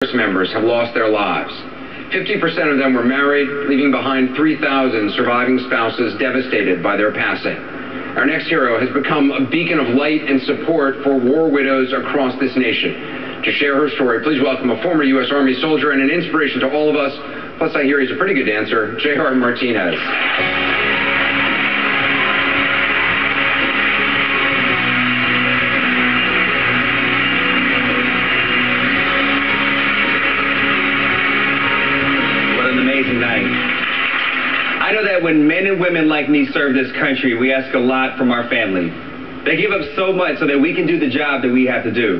members have lost their lives. 50% of them were married, leaving behind 3,000 surviving spouses devastated by their passing. Our next hero has become a beacon of light and support for war widows across this nation. To share her story, please welcome a former U.S. Army soldier and an inspiration to all of us. Plus, I hear he's a pretty good dancer, J.R. Martinez. I know that when men and women like me serve this country, we ask a lot from our family. They give up so much so that we can do the job that we have to do.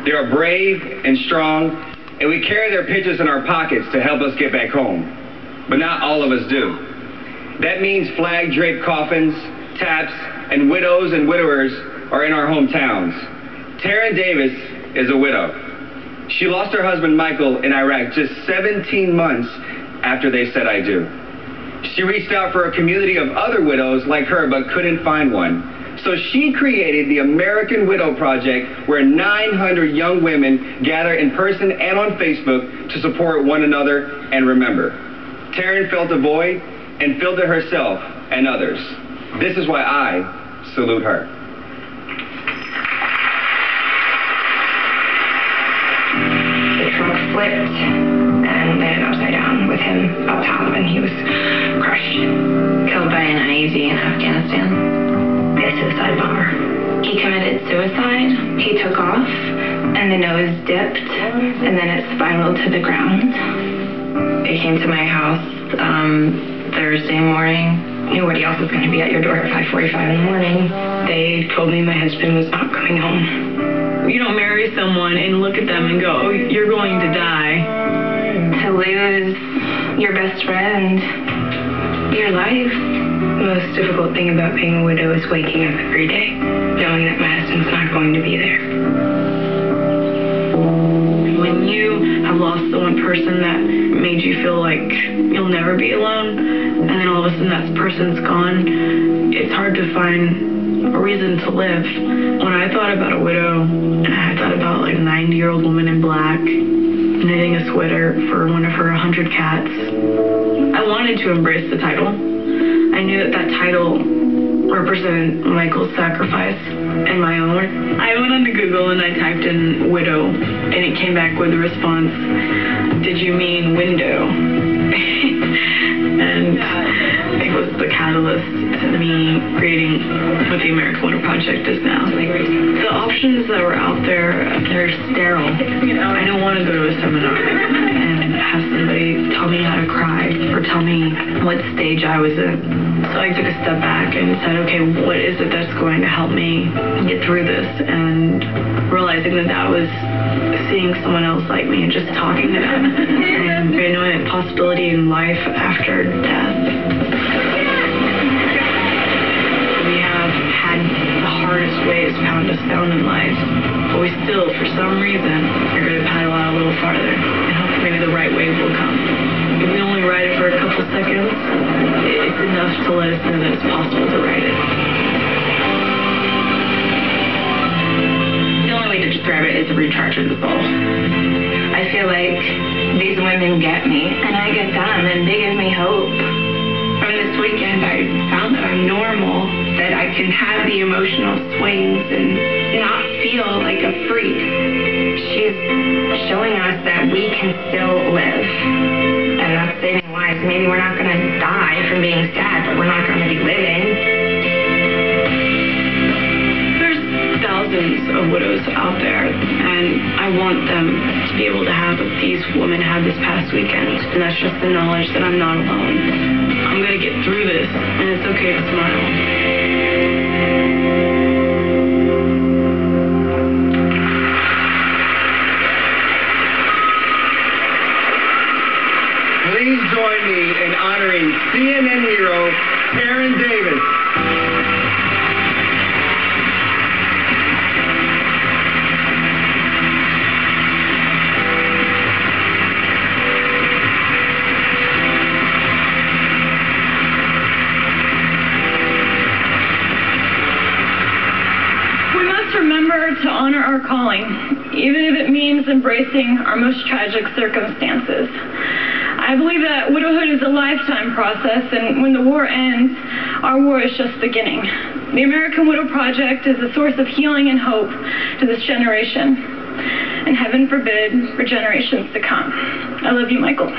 They are brave and strong, and we carry their pictures in our pockets to help us get back home. But not all of us do. That means flag-draped coffins, taps, and widows and widowers are in our hometowns. Taryn Davis is a widow. She lost her husband Michael in Iraq just 17 months after they said I do. She reached out for a community of other widows like her, but couldn't find one. So she created the American Widow Project, where 900 young women gather in person and on Facebook to support one another and remember. Taryn felt a void and filled it herself and others. This is why I salute her. The truck flipped and landed upside down with him up top, and he was crushed. Killed by an IED in Afghanistan. A suicide bomber. He committed suicide. He took off, and the nose dipped, and then it spiraled to the ground. They came to my house Thursday morning. Nobody else was going to be at your door at 5:45 in the morning. They told me my husband was not coming home. You don't marry someone and look at them and go, oh, you're going to die. To lose your best friend, your life. The most difficult thing about being a widow is waking up every day, knowing that my husband's not going to be there. When you have lost the one person that made you feel like you'll never be alone, and then all of a sudden that person's gone, it's hard to find a reason to live. When I thought about a widow, and I thought about like a 90-year-old woman in black knitting a sweater for one of her 100 cats, I wanted to embrace the title. I knew that that title represented Michael's sacrifice and my own. I went onto Google and I typed in widow, and it came back with a response, did you mean window? And it was the catalyst to me creating what the American Widow Project is now. The options that were out there, they're sterile. I don't want to go to a seminar and have somebody tell me how to cry or tell me what stage I was in. So I took a step back and said, okay, what is it that's going to help me get through this? And realizing that that was seeing someone else like me and just talking to them and knowing a possibility in life after death. We have had the hardest ways pound us down in life, but we still, for some reason, are going to paddle out a little farther and hope maybe the right wave will come. If we only ride it for a couple seconds, it's enough to let us know that it's possible to ride it. The only way to describe it is a recharge of the soul. I feel like these women get me, and I get them, and they give me hope. From this weekend, I found that I'm normal, that I can have the emotional swings and not feel like a freak. She's showing us that we can still live, and that's saving lives. Maybe we're not going to die from being sad, but we're not going to be living. There's thousands of widows out there, and I want them to be able to have what these women had this past weekend, and that's just the knowledge that I'm not alone. I'm going to get through this, and it's okay to smile. Please join me in honoring CNN hero Taryn Davis. We must remember to honor our calling. even if it means embracing our most tragic circumstances. I believe that widowhood is a lifetime process, and when the war ends, our war is just beginning. The American Widow Project is a source of healing and hope to this generation, and heaven forbid, for generations to come. I love you, Michael.